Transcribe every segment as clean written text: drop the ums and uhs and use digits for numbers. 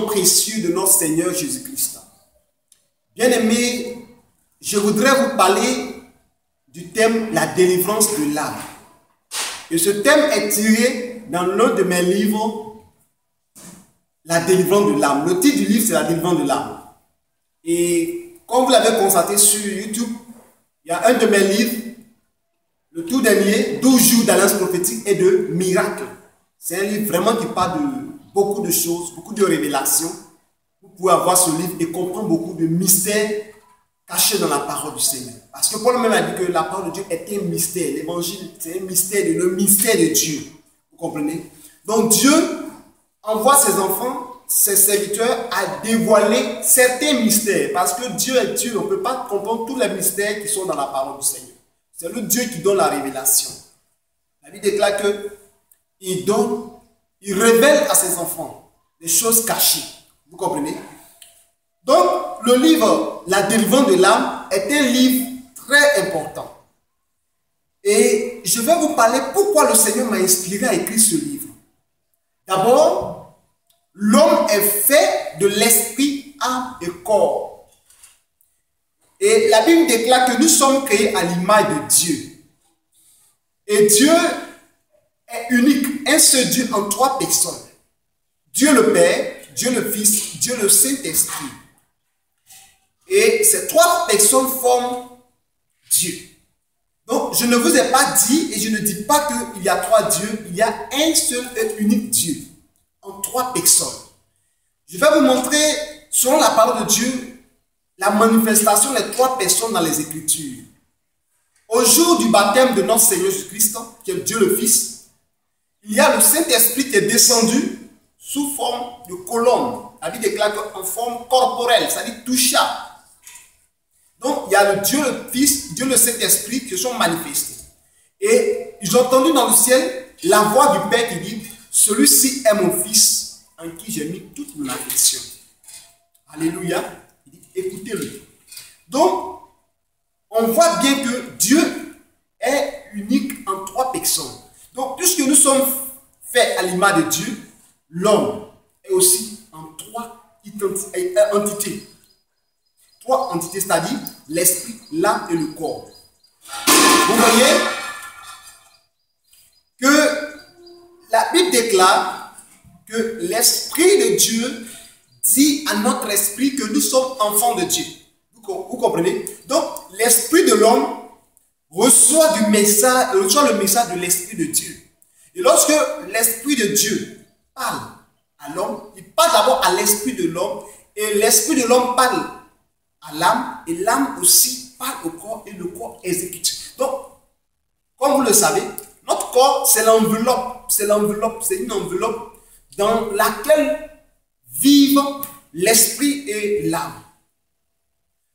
nom précieux de notre Seigneur Jésus-Christ. Bien-aimés, je voudrais vous parler du thème la délivrance de l'âme. Et ce thème est tiré dans l'un de mes livres, la délivrance de l'âme. Le titre du livre, c'est la délivrance de l'âme. Et comme vous l'avez constaté sur YouTube, il y a un de mes livres, le tout dernier, 12 jours d'alliance prophétique et de miracles. C'est un livre vraiment qui parle de beaucoup de choses, beaucoup de révélations. Vous pouvez avoir ce livre et comprendre beaucoup de mystères cachés dans la parole du Seigneur. Parce que Paul même a dit que la parole de Dieu est un mystère. L'évangile, c'est un mystère, le mystère de Dieu. Vous comprenez? Donc Dieu envoie ses enfants, ses serviteurs à dévoiler certains mystères. Parce que Dieu est Dieu, on ne peut pas comprendre tous les mystères qui sont dans la parole du Seigneur. C'est le Dieu qui donne la révélation. La Bible déclare que il révèle à ses enfants des choses cachées. Vous comprenez? Donc, le livre La délivrance de l'âme est un livre très important. Et je vais vous parler pourquoi le Seigneur m'a inspiré à écrire ce livre. D'abord, l'homme est fait de l'esprit, âme et corps. Et la Bible déclare que nous sommes créés à l'image de Dieu. Et Dieu est unique, un seul Dieu en trois personnes. Dieu le Père, Dieu le Fils, Dieu le Saint-Esprit. Et ces trois personnes forment Dieu. Donc, je ne vous ai pas dit, et je ne dis pas qu'il y a trois dieux, il y a un seul et unique Dieu, en trois personnes. Je vais vous montrer, selon la parole de Dieu, la manifestation des trois personnes dans les Écritures. Au jour du baptême de notre Seigneur Jésus-Christ, qui est Dieu le Fils, il y a le Saint-Esprit qui est descendu sous forme de colombe. La Bible déclare qu'en forme corporelle, c'est-à-dire touchable. Donc, il y a le Dieu le Fils, Dieu le Saint-Esprit qui se sont manifestés. Et j'ai entendu dans le ciel la voix du Père qui dit « Celui-ci est mon Fils, en qui j'ai mis toute mon affection. » Alléluia. Il dit « Écoutez-le. » Donc, on voit bien que Dieu est unique en trois personnes. Donc, puisque nous sommes faits à l'image de Dieu, l'homme est aussi en trois entités. Trois entités, c'est-à-dire l'esprit, l'âme et le corps. Vous voyez que la Bible déclare que l'esprit de Dieu dit à notre esprit que nous sommes enfants de Dieu. Vous comprenez? Donc, l'esprit de l'homme reçoit le message de l'esprit de Dieu. Et lorsque l'esprit de Dieu parle à l'homme, il parle d'abord à l'esprit de l'homme, et l'esprit de l'homme parle à l'âme, et l'âme aussi parle au corps, et le corps exécute. Donc, comme vous le savez, notre corps, c'est l'enveloppe, c'est une enveloppe dans laquelle vivent l'esprit et l'âme.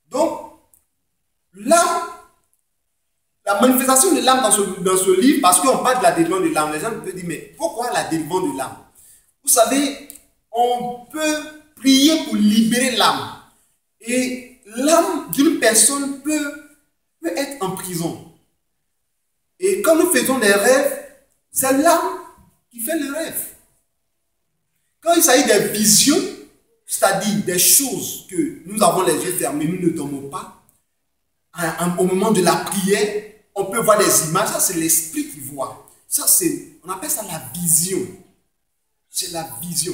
Donc, l'âme, la manifestation de l'âme dans ce livre, parce qu'on parle de la délivrance de l'âme, les gens peuvent dire, mais pourquoi la délivrance de l'âme? Vous savez, on peut prier pour libérer l'âme. Et l'âme d'une personne peut être en prison. Et quand nous faisons des rêves, c'est l'âme qui fait le rêve. Quand il s'agit des visions, c'est-à-dire des choses que nous avons les yeux fermés, nous ne dormons pas, au moment de la prière, on peut voir des images, ça c'est l'esprit qui voit. Ça on appelle ça la vision. C'est la vision.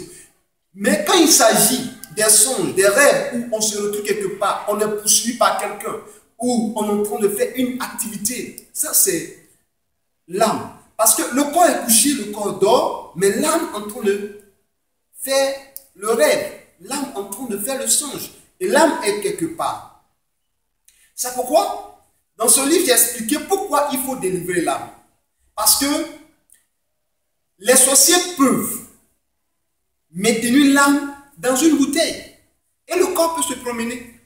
Mais quand il s'agit des songes, des rêves où on se retrouve quelque part, on est poursuivi par quelqu'un, ou on est en train de faire une activité, ça c'est l'âme. Parce que le corps est couché, le corps dort, mais l'âme en train de faire le rêve, l'âme en train de faire le songe, et l'âme est quelque part. C'est pourquoi, dans ce livre, j'ai expliqué pourquoi il faut délivrer l'âme. Parce que les sorciers peuvent maintenir l'âme dans une bouteille. Et le corps peut se promener.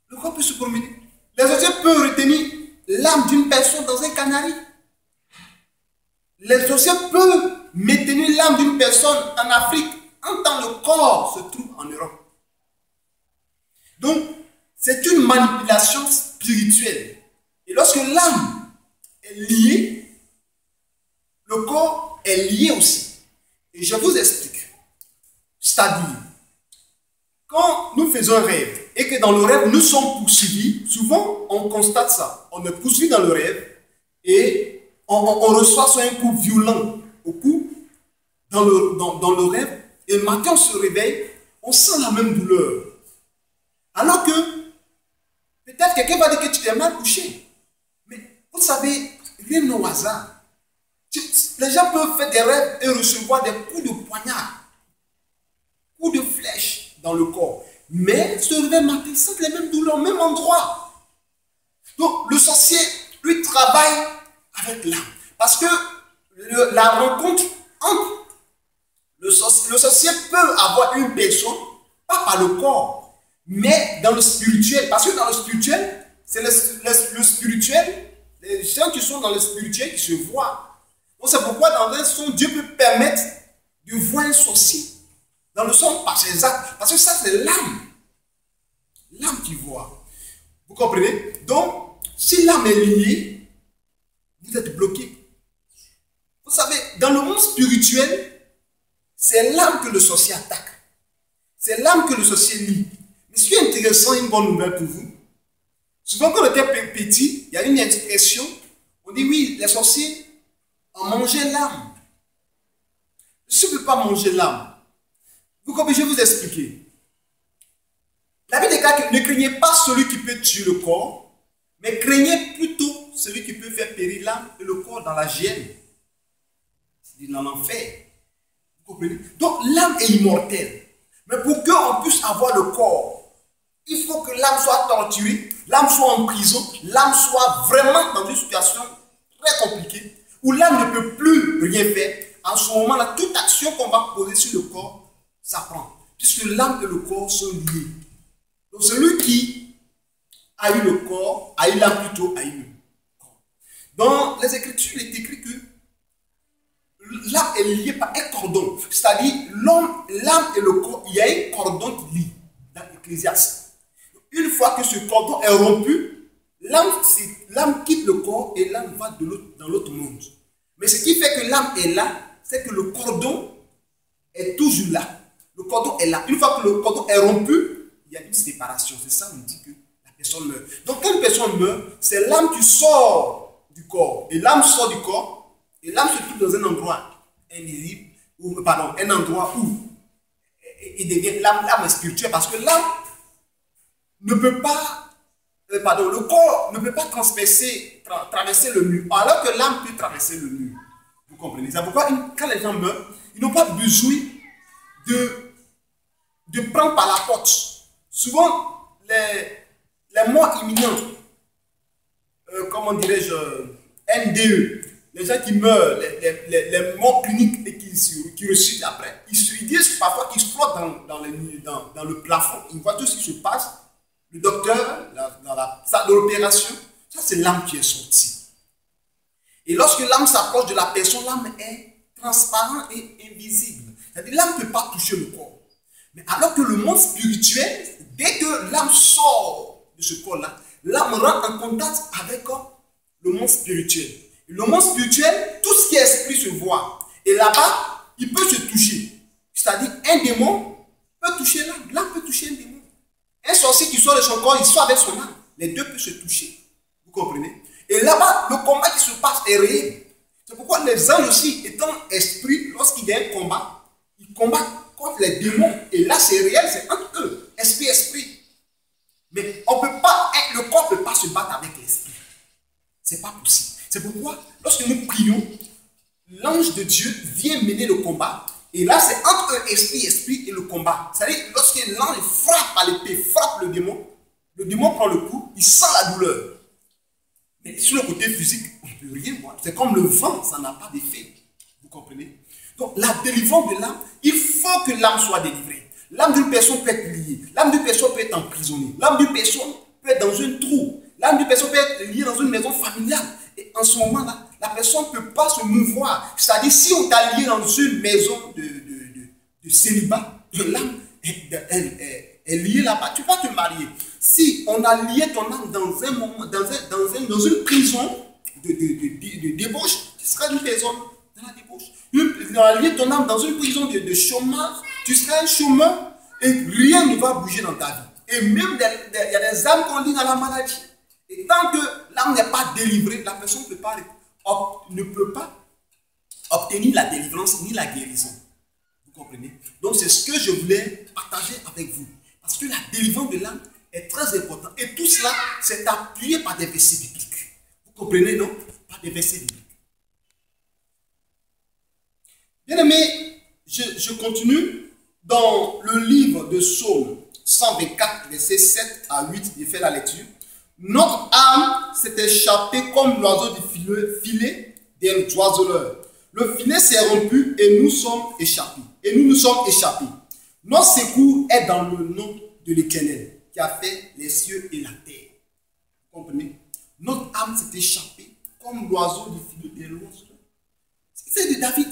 Le corps peut se promener. Les sorciers peuvent retenir l'âme d'une personne dans un canari. Les sorciers peuvent maintenir l'âme d'une personne en Afrique, en tant que le corps se trouve en Europe. Donc, c'est une manipulation spirituelle. Et lorsque l'âme est liée, le corps est lié aussi. Et je vous explique. C'est-à-dire, quand nous faisons un rêve et que dans le rêve nous sommes poursuivis, souvent on constate ça. On est poursuivi dans le rêve et on reçoit soit un coup violent au cou dans le rêve et le matin on se réveille, on sent la même douleur. Alors que peut-être quelqu'un va dire que tu t'es mal couché. Mais vous savez, rien n'est au hasard. Les gens peuvent faire des rêves et recevoir des coups de poignard, coups de flèche dans le corps. Mais se réveiller matin, ils sentent les mêmes douleurs au même endroit. Donc le sorcier, lui, travaille avec l'âme. Parce que la rencontre entre le sorcier peut avoir une personne, pas par le corps, mais dans le spirituel. Parce que dans le spirituel, c'est le spirituel, les gens qui sont dans le spirituel qui se voient. Donc c'est pourquoi dans un son, Dieu peut permettre de voir un sorcier. Dans le son, par ses actes. Parce que ça, c'est l'âme. L'âme qui voit. Vous comprenez? Donc, si l'âme est liée, vous êtes bloqué. Vous savez, dans le monde spirituel, c'est l'âme que le sorcier attaque. C'est l'âme que le sorcier lie. Mais ce qui est intéressant, une bonne nouvelle pour vous, souvent quand on était petit, il y a une expression, on dit oui, les sorciers ont mangé l'âme. Je ne peux pas manger l'âme. Vous comprenez, je vais vous expliquer. La Bible déclare que ne craignez pas celui qui peut tuer le corps, mais craignez plutôt celui qui peut faire périr l'âme et le corps dans la gêne. C'est-à-dire dans l'enfer. Vous comprenez? Donc l'âme est immortelle. Mais pour qu'on puisse avoir le corps, il faut que l'âme soit torturée, l'âme soit en prison, l'âme soit vraiment dans une situation très compliquée, où l'âme ne peut plus rien faire. En ce moment-là, toute action qu'on va poser sur le corps, ça prend. Puisque l'âme et le corps sont liés. Donc celui qui a eu le corps, a eu l'âme plutôt, a eu le corps. Dans les Écritures, il est écrit que l'âme est liée par un cordon. C'est-à-dire, l'âme et le corps, il y a un cordon qui lie dans l'Ecclésiaste. Une fois que ce cordon est rompu, l'âme quitte le corps et l'âme va dans l'autre monde. Mais ce qui fait que l'âme est là, c'est que le cordon est toujours là. Le cordon est là. Une fois que le cordon est rompu, il y a une séparation. C'est ça, on dit que la personne meurt. Donc, quand une personne meurt, c'est l'âme qui sort du corps. Et l'âme sort du corps. Et l'âme se trouve dans un endroit invisible, un endroit où il devient l'âme est spirituelle. Parce que l'âme ne peut pas, le corps ne peut pas traverser le mur. Alors que l'âme peut traverser le mur. Vous comprenez? C'est pourquoi quand les gens meurent, ils n'ont pas besoin de prendre par la porte. Souvent, les morts imminents, comment dirais-je, NDE, les gens qui meurent, les morts cliniques et qui ressuscitent après, ils disent parfois qu'ils flottent dans le plafond, ils voient tout ce qui se passe. Le docteur, dans la salle de l'opération, ça c'est l'âme qui est sortie. Et lorsque l'âme s'approche de la personne, l'âme est transparente et invisible. C'est-à-dire l'âme ne peut pas toucher le corps. Mais alors que le monde spirituel, dès que l'âme sort de ce corps-là, l'âme rentre en contact avec le monde spirituel. Et le monde spirituel, tout ce qui est esprit se voit. Et là-bas, il peut se toucher. C'est-à-dire un démon peut toucher l'âme. L'âme peut toucher un démon. Un sorcier qui sort de son corps, il sort avec son âme. Les deux peuvent se toucher. Vous comprenez? Et là-bas, le combat qui se passe est réel. C'est pourquoi les anges aussi, étant esprits, lorsqu'il y a un combat, ils combattent contre les démons. Et là, c'est réel, c'est entre eux, esprit. Mais on peut pas, le corps ne peut pas se battre avec l'esprit. C'est pas possible. C'est pourquoi, lorsque nous prions, l'ange de Dieu vient mener le combat. Et là, c'est entre eux, esprit et le combat. C'est-à-dire, lorsque l'ange frappe à l'épée, frappe le démon prend le coup, il sent la douleur. Mais sur le côté physique, on ne peut rien voir. C'est comme le vent, ça n'a pas d'effet. Vous comprenez? Donc, la délivrance de l'âme, il faut que l'âme soit délivrée. L'âme d'une personne peut être liée. L'âme d'une personne peut être emprisonnée. L'âme d'une personne peut être dans un trou. L'âme d'une personne peut être liée dans une maison familiale. Et en ce moment-là, la personne ne peut pas se mouvoir. C'est-à-dire, si on t'a lié dans une maison de célibat, l'âme est liée là-bas. Tu vas te marier. Si on a lié ton âme dans un moment, dans une prison de débauche, tu seras une personne dans la débauche. On a lié ton âme dans une prison de chômage, tu seras un chômeur et rien ne va bouger dans ta vie. Et même, il y a des âmes qu'on lit dans la maladie. Et tant que l'âme n'est pas délivrée, la personne ne peut pas obtenir la délivrance ni la guérison. Vous comprenez? Donc c'est ce que je voulais partager avec vous. Parce que la délivrance de l'âme est très importante. Et tout cela, c'est appuyé par des versets bibliques. Vous comprenez, non? Par des versets bibliques. Bien aimé, je continue dans le livre de Psaume 124, versets 7 à 8. J'ai fait la lecture. Notre âme s'est échappée comme l'oiseau du filet d'un oiseleur. Le filet s'est rompu et nous sommes échappés. Notre secours est dans le nom de l'Éternel qui a fait les cieux et la terre. Vous comprenez? Notre âme s'est échappée comme l'oiseau du filet d'un oiseleur. C'est de David.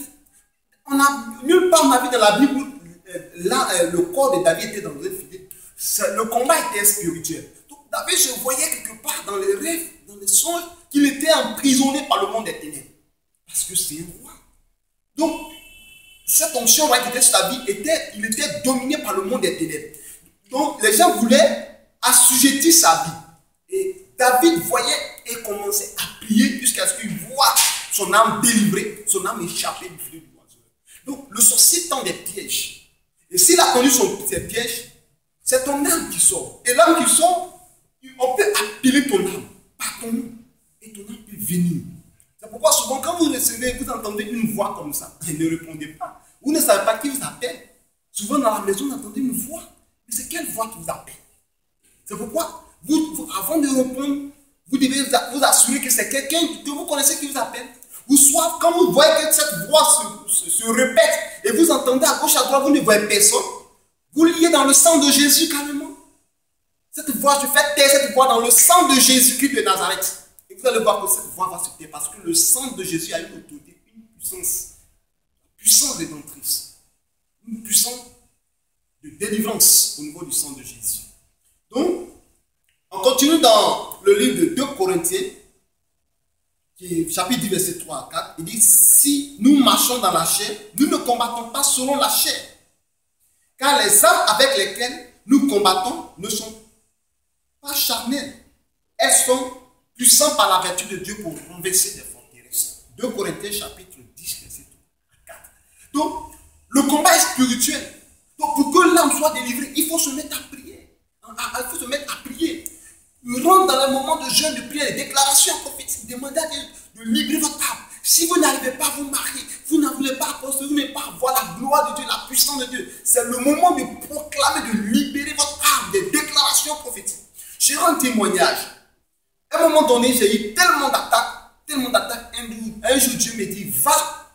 Nulle part on a vu dans la Bible où le corps de David était dans un filet. Le combat était spirituel. Donc David se voyait quelque part dans les rêves, dans les songes, qu'il était emprisonné par le monde des ténèbres. Parce que c'est un roi. Donc, cette onction qui était sur sa vie, il était dominé par le monde des ténèbres. Donc, les gens voulaient assujettir sa vie. Et David voyait et commençait à prier jusqu'à ce qu'il voie son âme délivrée, son âme échappée du filet du oiseau. Donc, le sorcier tend des pièges. Et s'il a connu ses pièges, c'est ton âme qui sort. Et l'âme qui sort, on peut appeler ton âme par ton nom. Et ton âme peut venir. C'est pourquoi souvent quand vous recevez, vous entendez une voix comme ça, et ne répondez pas. Vous ne savez pas qui vous appelle. Souvent dans la maison, vous entendez une voix. Mais c'est quelle voix qui vous appelle? C'est pourquoi, avant de répondre, vous devez vous assurer que c'est quelqu'un que vous connaissez qui vous appelle. Ou soit, quand vous voyez que cette voix se répète et vous entendez à gauche, à droite, vous ne voyez personne, vous liez dans le sang de Jésus carrément. Cette voix, je fais taire cette voix dans le sang de Jésus-Christ de Nazareth. Et vous allez voir que cette voix va se taire parce que le sang de Jésus a une autorité, une puissance rédemptrice, une puissance de délivrance au niveau du sang de Jésus. Donc, on continue dans le livre de 2 Corinthiens, qui est chapitre 10, verset 3 à 4. Il dit, si nous marchons dans la chair, nous ne combattons pas selon la chair. Car les armes avec lesquelles nous combattons ne sont pas charnelles. Elles sont puissantes par la vertu de Dieu pour renverser des forteresses. 2 Corinthiens chapitre 10, verset 3 à 4. Donc, le combat est spirituel. Donc, pour que l'âme soit délivrée, il faut se mettre à prier. Il faut se mettre à prier. Rentre dans le moment de jeûne, de prière, de déclaration prophétique. Demandez à Dieu de libérer votre âme. Si vous n'arrivez pas à vous marier, vous ne voulez pas apostoliser, vous n'avez pas voir la gloire de Dieu, la puissance de Dieu. C'est le moment de proclamer, de libérer votre âme, des déclarations prophétiques. J'ai un témoignage. À un moment donné, j'ai eu tellement d'attaques. Un jour, Dieu me dit, va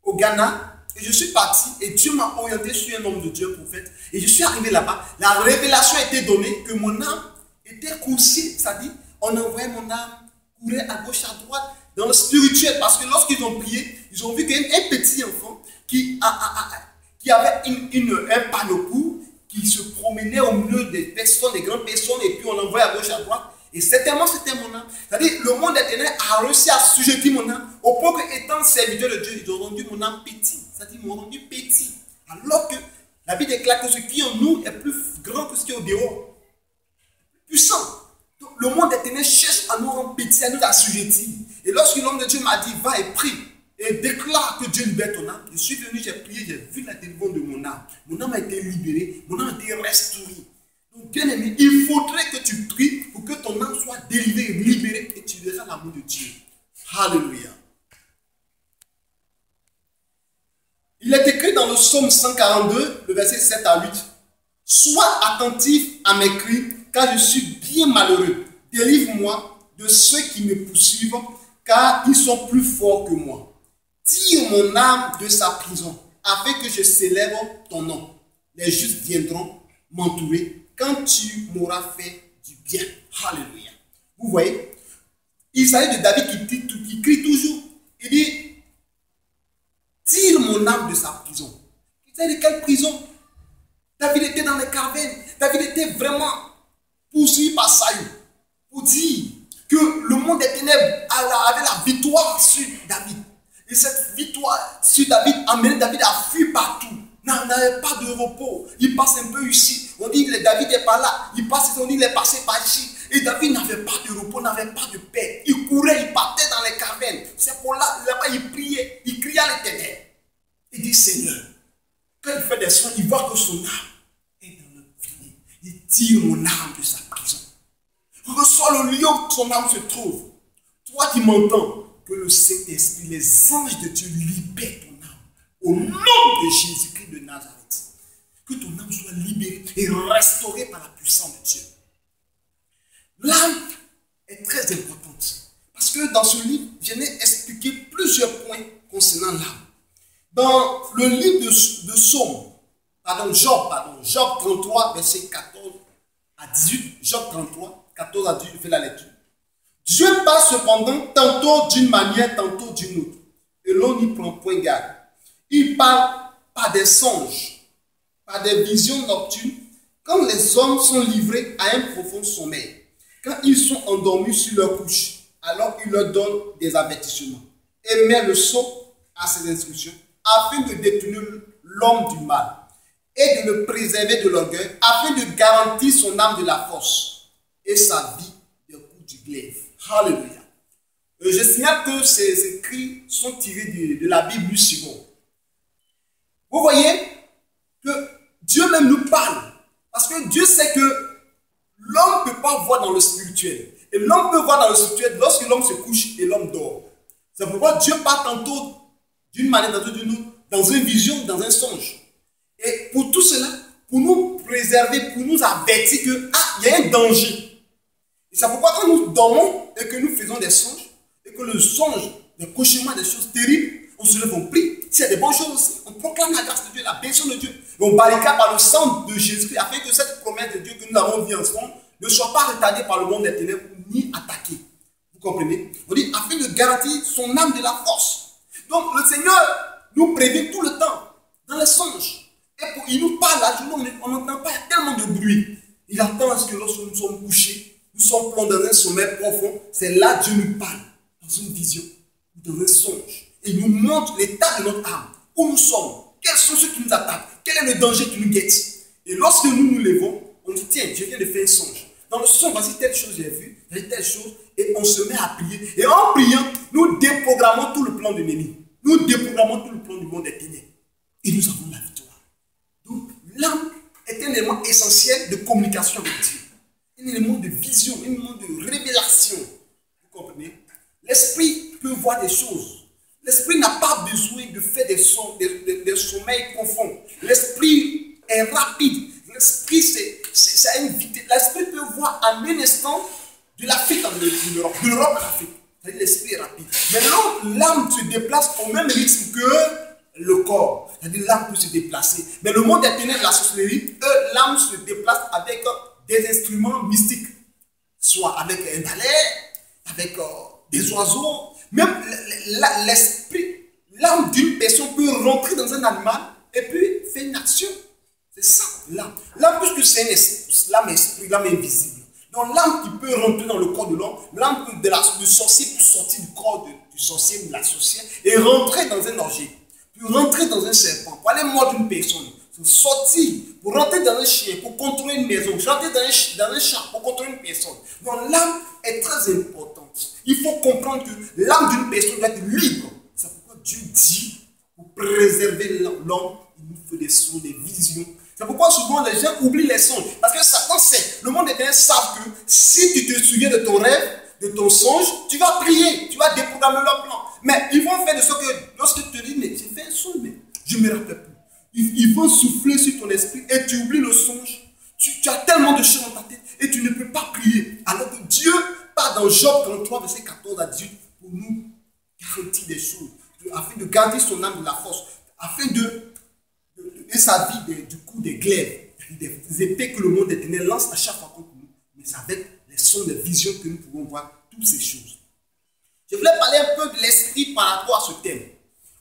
au Ghana. Et je suis parti et Dieu m'a orienté sur un homme de Dieu, prophète. Et je suis arrivé là-bas. La révélation a été donnée que mon âme était coursier. C'est-à-dire, on envoyait mon âme courir à gauche, à droite, dans le spirituel. Parce que lorsqu'ils ont prié, ils ont vu qu'un petit enfant qui avait un panneau qui se promenait au milieu des personnes, des grandes personnes, et puis on l'envoyait à gauche, à droite. Et certainement, c'était mon âme. C'est-à-dire, le monde des ténèbres a réussi à assujettir mon âme, au point qu'étant serviteur de Dieu, ils ont rendu mon âme petit. C'est-à-dire, ils m'ont rendu petit. Alors que la Bible déclare que ce qui est en nous est plus grand que ce qui est au dehors. Puissant. Donc, le monde des ténèbres cherche à nous rendre petits, à nous assujettir. Et lorsque l'homme de Dieu m'a dit, va et prie, et déclare que Dieu libère ton âme, je suis venu, j'ai prié, j'ai vu la délivrance de mon âme. Mon âme a été libérée, mon âme a été restaurée. Donc, bien aimé, il faudrait que tu pries pour que ton âme soit délivrée, libérée, et tu verras l'amour de Dieu. Alléluia. Il est écrit dans le psaume 142, le verset 7 à 8. Sois attentif à mes cris, car je suis bien malheureux. Délivre-moi de ceux qui me poursuivent, car ils sont plus forts que moi. Tire mon âme de sa prison, afin que je célèbre ton nom. Les justes viendront m'entourer quand tu m'auras fait du bien. Alléluia. Vous voyez, il s'agit de David qui crie toujours. Il dit, tire mon âme de sa prison. Vous savez de quelle prison? David était dans les cavernes. David était vraiment poursuivi par Saül. Pour dire que le monde des ténèbres avait la victoire sur David. Et cette victoire sur David amenait David à fuir partout. n'avait pas de repos. Il passe un peu ici. On dit que David n'est pas là. Il passe, on dit qu'il est passé par ici. Et David n'avait pas de repos, n'avait pas de paix. Il courait, il partait dans les cavernes. C'est pour là-bas, il priait. Il criait à l'Éternel. Il dit, Seigneur, quand il fait des sons, il voit que son âme est dans le filet. Il tire mon âme de sa prison. Reçois le lieu où son âme se trouve. Toi qui m'entends, que le Saint-Esprit, les anges de Dieu libèrent ton âme. Au nom de Jésus-Christ de Nazareth. Que ton âme soit libérée et restaurée par la puissance de Dieu. L'âme est très importante. Parce que dans ce livre, je n'ai expliqué plusieurs points concernant l'âme. Dans le livre de Job 33, verset 14 à 18, Job 33, 14 à 18, je fais la lecture. Dieu parle cependant tantôt d'une manière, tantôt d'une autre. Et l'on n'y prend point garde. Il parle par des songes, par des visions nocturnes, quand les hommes sont livrés à un profond sommeil. Quand ils sont endormis sur leur couche, alors il leur donne des avertissements et met le sceau à ses instructions afin de détourner l'homme du mal et de le préserver de l'orgueil, afin de garantir son âme de la force et sa vie des coups du glaive. Alléluia. Je signale que ces écrits sont tirés de la Bible du second. Vous voyez que Dieu même nous parle. Parce que Dieu sait que l'homme ne peut pas voir dans le spirituel. Et l'homme peut voir dans le spirituel lorsque l'homme se couche et l'homme dort. C'est pourquoi Dieu parle tantôt d'une manière, tantôt d'une autre, dans une vision, dans un songe. Et pour tout cela, pour nous préserver, pour nous avertir que, il y a un danger. Et c'est pourquoi quand nous dormons et que nous faisons des songes, et que le songe, des cauchemars, des choses terribles, on se lève, on prie. S'il y a des bonnes choses aussi, on proclame la grâce de Dieu, la bénédiction de Dieu. Et on barricade par le sang de Jésus, afin que cette promesse de Dieu que nous avons vue ensemble ne soit pas retardée par le monde des ténèbres, ni attaquée. Vous comprenez? On dit, afin de garantir son âme de la force. Donc le Seigneur nous prévient tout le temps, dans les songes. Et il nous parle la journée, on n'entend pas, il y a tellement de bruit. Il attend à ce que lorsque nous sommes couchés, nous sommes plongés dans un sommeil profond, c'est là que Dieu nous parle, dans une vision, dans un songe. Et il nous montre l'état de notre âme, où nous sommes, quels sont ceux qui nous attaquent, quel est le danger qui nous guette. Et lorsque nous nous levons, on dit, tiens, je viens de faire un songe. Dans le songe, voici telle chose j'ai vue, voici telle chose, et on se met à prier. Et en priant, nous déprogrammons tout le plan de l'ennemi. Nous déprogrammons tout le plan du monde des ténèbres. Et nous avons la victoire. Donc, l'âme est un élément essentiel de communication avec Dieu. Un élément de vision, un élément de révélation. Vous comprenez? L'esprit peut voir des choses. L'esprit n'a pas besoin de faire des sommeils profonds. L'esprit est rapide. L'esprit, c'est une vitesse. L'esprit peut voir en un instant de l'Afrique à l'Europe, de l'Europe à l'Afrique. L'esprit est rapide. Mais l'âme se déplace au même rythme que le corps. C'est-à-dire l'âme peut se déplacer. Mais le monde des ténèbres, la sorcellerie, l'âme se déplace avec des instruments mystiques. Soit avec un balai, avec des oiseaux. Même l'esprit, l'âme d'une personne peut rentrer dans un animal et puis faire une action. C'est ça, l'âme. L'âme, puisque c'est l'âme esprit, l'âme invisible. Donc l'âme qui peut rentrer dans le corps de l'homme, l'âme du sorcier peut sortir du corps du sorcier ou de la sorcière et rentrer dans un orgie, puis rentrer dans un serpent, pour aller mordre une personne, sortir, pour rentrer dans un chien, pour contrôler une maison, rentrer dans un chat, pour contrôler une personne. Donc l'âme est très importante. Il faut comprendre que l'âme d'une personne doit être libre. C'est pourquoi Dieu dit, pour préserver l'homme, il nous faut des sons, des visions. C'est pourquoi souvent les gens oublient les songes. Parce que Satan sait, le monde des ténèbres savent que si tu te souviens de ton rêve, de ton songe, tu vas prier, tu vas déprogrammer leur plan. Mais ils vont faire de ce que, lorsque tu te dis, mais j'ai fait un songe, mais je ne me rappelle plus. Ils vont souffler sur ton esprit et tu oublies le songe. Tu as tellement de choses dans ta tête et tu ne peux pas prier. Alors que Dieu parle dans Job 33, verset 14 à 18 pour nous garantir des choses, afin de garder son âme de la force, afin de sa vie du coup des glaives, des épées que le monde des ténèbres lance à chaque fois contre nous, mais avec les sons, les visions que nous pouvons voir, toutes ces choses. Je voulais parler un peu de l'esprit par rapport à ce thème.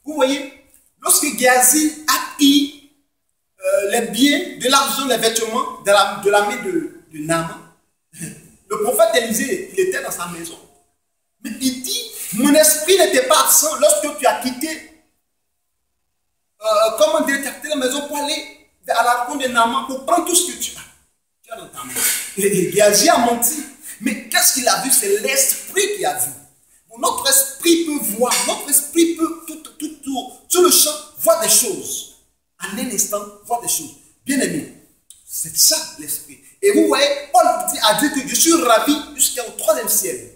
Vous voyez, lorsque Géasi a pris les biens, de l'argent, les vêtements de la main de Naaman, le prophète Élisée, il était dans sa maison. Mais il dit, mon esprit n'était pas absent lorsque tu as quitté comment détecter la maison pour aller à la rencontre d'un amant, pour prendre tout ce que tu as. Tu as dans ta main. Et Géasi a menti. Mais qu'est-ce qu'il a vu? C'est l'esprit qui a vu. Bon, notre esprit peut voir, notre esprit peut tout sur le champ voir des choses. En un instant, voir des choses. Bien aimé, c'est ça l'esprit. Et vous voyez, Paul a dit que je suis ravi jusqu'au 3e ciel.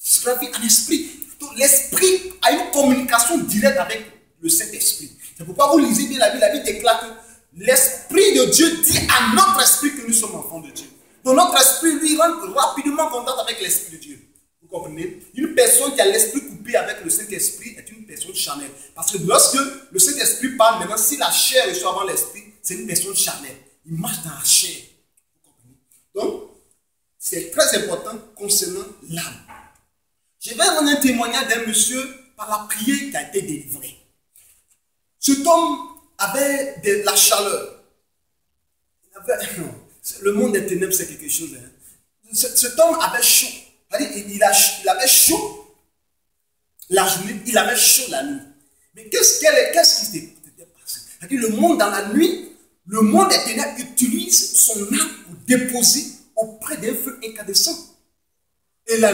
Je suis ravi en esprit. Donc l'esprit a une communication directe avec le Saint-Esprit. C'est pourquoi vous lisez bien la Bible déclare que l'Esprit de Dieu dit à notre esprit que nous sommes enfants de Dieu. Donc notre esprit, lui, rentre rapidement en contact avec l'Esprit de Dieu. Vous comprenez? Une personne qui a l'esprit coupé avec le Saint-Esprit est une personne charnelle. Parce que lorsque le Saint-Esprit parle, maintenant, si la chair reçoit avant l'esprit, c'est une personne charnelle. Il marche dans la chair. Vous comprenez? Donc, c'est très important concernant l'âme. Je vais rendre un témoignage d'un monsieur par la prière qui a été délivré. Cet homme avait de la chaleur. Le monde des ténèbres, c'est quelque chose. Hein. Cet homme avait chaud. Il avait chaud la journée, il avait chaud la nuit. Mais qu'est-ce qui s'était passé? Le monde dans la nuit, le monde des ténèbres utilise son âme pour déposer auprès d'un feu incandescent. Et la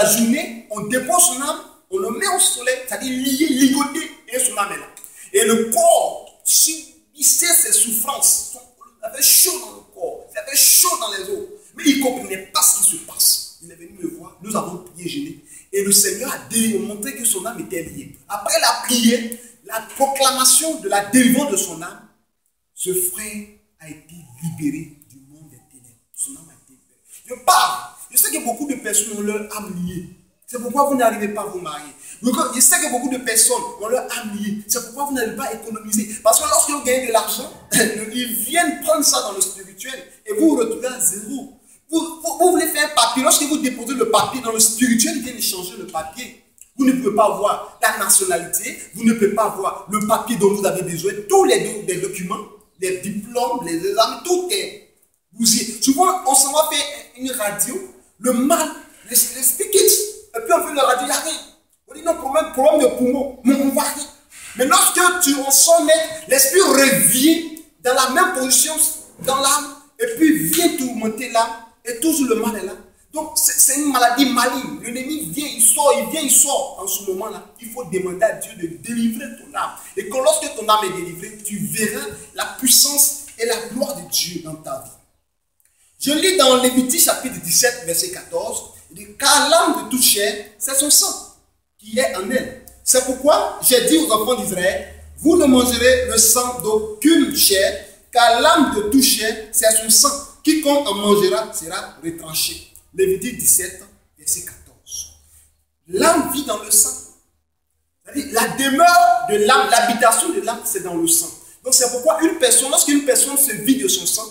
journée, on dépose son âme, on le met au soleil, c'est-à-dire lié, ligoté, et son âme est là. Et le corps subissait ses souffrances. Il avait chaud dans le corps, il avait chaud dans les os. Mais il ne comprenait pas ce qui se passe. Il est venu me voir, nous avons prié, gêné. Et le Seigneur a montré que son âme était liée. Après la prière, la proclamation de la délivrance de son âme, ce frère a été libéré du monde des ténèbres. Son âme a été libérée. Je parle. Je sais que beaucoup de personnes ont leur âme liée. C'est pourquoi vous n'arrivez pas à vous marier. Je sais que beaucoup de personnes ont leur âme liée. C'est pourquoi vous n'arrivez pas à économiser. Parce que lorsque vous gagnez de l'argent, ils viennent prendre ça dans le spirituel et vous vous retrouvez à zéro. Vous voulez faire un papier. Lorsque vous déposez le papier dans le spirituel, ils viennent échanger le papier. Vous ne pouvez pas avoir la nationalité, vous ne pouvez pas avoir le papier dont vous avez besoin, tous les documents, les diplômes, les examens, tout est bousillé. Souvent, on s'en va faire une radio, le mal, les speak it, et puis on fait la radio, il n'y a rien. On dit non, problème de poumon, mais on va rien. Mais lorsque on s'en met, l'esprit revient dans la même position dans l'âme, et puis vient tourmenter l'âme, et toujours le mal est là. Donc, c'est une maladie maligne. L'ennemi vient, il sort. En ce moment-là, il faut demander à Dieu de délivrer ton âme. Et que lorsque ton âme est délivrée, tu verras la puissance et la gloire de Dieu dans ta vie. Je lis dans Lévitique chapitre 17, verset 14. Il dit, car l'âme de toute chair, c'est son sang qui est en elle. C'est pourquoi j'ai dit aux enfants d'Israël, vous ne mangerez le sang d'aucune chair, car l'âme de toute chair, c'est son sang. Quiconque en mangera sera retranché. Lévitique 17, verset 14. L'âme vit dans le sang. La demeure de l'âme, l'habitation de l'âme, c'est dans le sang. Donc c'est pourquoi une personne, lorsqu'une personne se vide de son sang,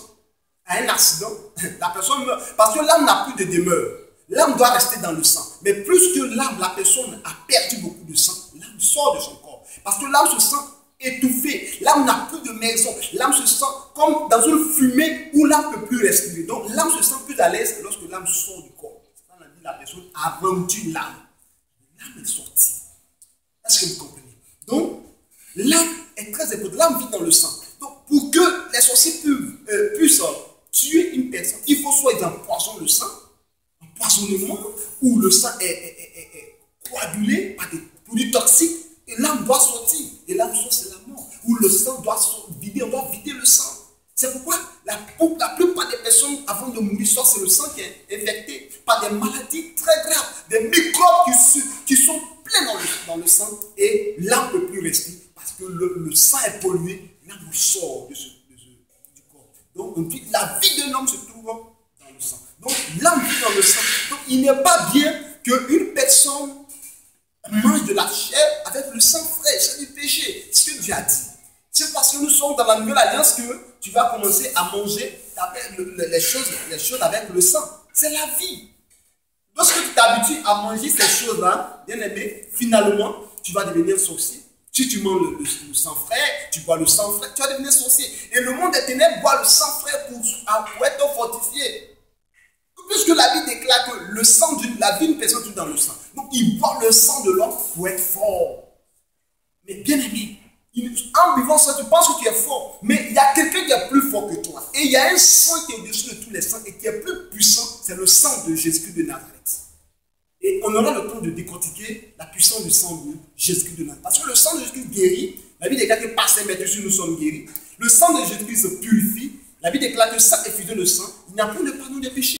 a un accident, la personne meurt. Parce que l'âme n'a plus de demeure. L'âme doit rester dans le sang. Mais plus que l'âme, la personne a perdu beaucoup de sang, l'âme sort de son corps. Parce que l'âme se sent étouffée. L'âme n'a plus de maison. L'âme se sent comme dans une fumée où l'âme ne peut plus respirer. Donc l'âme se sent plus à l'aise lorsque l'âme sort du corps. On a dit la personne a vendu l'âme. L'âme est sortie. Est-ce que vous comprenez? Donc l'âme est très importante. L'âme vit dans le sang. Donc pour que les sorciers puissent tuer une personne, il faut soit ils empoisonnent le sang, empoisonnement, où le sang est coagulé par des produits toxiques. Et l'âme doit sortir. Et l'âme sort, c'est la mort. Où le sang doit vider, on doit vider le sang. C'est pourquoi la plupart des personnes, avant de mourir, soit c'est le sang qui est infecté par des maladies très graves, des microbes qui sont pleins dans le sang. Et l'âme ne peut plus rester parce que le sang est pollué. L'âme sort du corps. Donc, on dit la vie d'un homme se trouve dans le sang. Donc, l'âme vit dans le sang. Donc, il n'est pas bien qu'une personne mange de la chair avec le sang frais, c'est du péché. C'est ce que Dieu a dit. C'est parce que nous sommes dans la nouvelle alliance que tu vas commencer à manger avec les choses avec le sang. C'est la vie. Lorsque tu t'habitues à manger ces choses-là, bien aimé, finalement, tu vas devenir sorcier. Si tu manges le sang frais, tu bois le sang frais, tu vas devenir sorcier. Et le monde des ténèbres boit le sang frais pour être fortifié. Puisque la Bible déclare que le sang la vie d'une personne est dans le sang. Donc il boit le sang de l'homme pour être fort. Mais bien aimé, En vivant ça, tu penses que tu es fort. Mais il y a quelqu'un qui est plus fort que toi. Et il y a un sang qui est au-dessus de tous les sangs et qui est plus puissant. C'est le sang de Jésus-Christ de Nazareth. Et on aura le temps de décortiquer la puissance du sang de Jésus-Christ de Nazareth. Parce que le sang de Jésus-Christ guérit. La Bible déclare que par ses médecins nous sommes guéris. Le sang de Jésus-Christ se purifie. La Bible déclare que ça effusion de sang. Il n'y a plus de pardon des péchés.